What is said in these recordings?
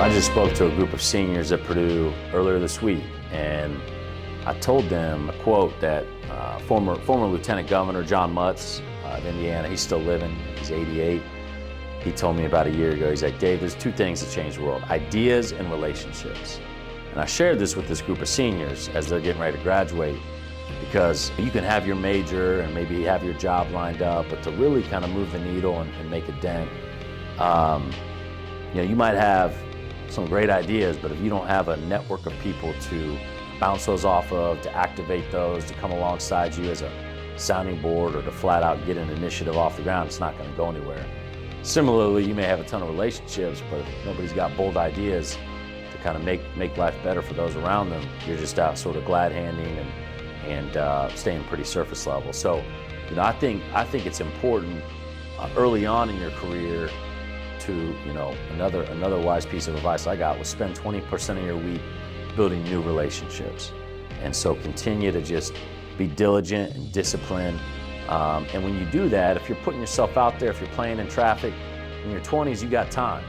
I just spoke to a group of seniors at Purdue earlier this week, and I told them a quote that former Lieutenant Governor John Mutz of Indiana, he's still living, he's 88. He told me about a year ago, he's like, Dave, there's two things that change the world, ideas and relationships. And I shared this with this group of seniors as they're getting ready to graduate, because you can have your major and maybe have your job lined up, but to really kind of move the needle and make a dent, you might have some great ideas, but if you don't have a network of people to bounce those off of, to activate those, to come alongside you as a sounding board, or to flat out get an initiative off the ground, it's not going to go anywhere. Similarly, you may have a ton of relationships, but if nobody's got bold ideas to kind of make life better for those around them, you're just out sort of glad-handing and staying pretty surface level. So, I think it's important early on in your career to, another wise piece of advice I got was spend 20% of your week building new relationships. And so continue to just be diligent and disciplined. And when you do that, if you're putting yourself out there, if you're playing in traffic, in your 20s, you got time.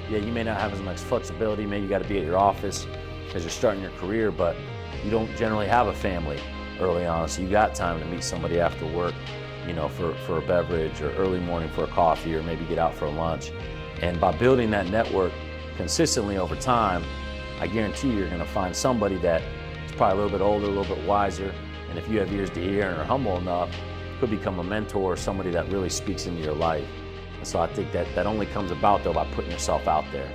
Yeah, you may not have as much flexibility, maybe you got to be at your office as you're starting your career, but you don't generally have a family early on, so you got time to meet somebody after work, for a beverage, or early morning for a coffee, or maybe get out for a lunch. And by building that network consistently over time, I guarantee you're going to find somebody that is probably a little bit older, a little bit wiser, and if you have ears to hear and are humble enough, could become a mentor or somebody that really speaks into your life. And so I think that only comes about, though, by putting yourself out there.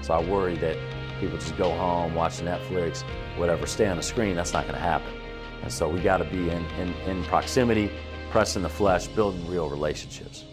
So I worry that people just go home, watch Netflix, whatever, stay on the screen. That's not going to happen. And so we got to be in proximity, pressing the flesh, building real relationships.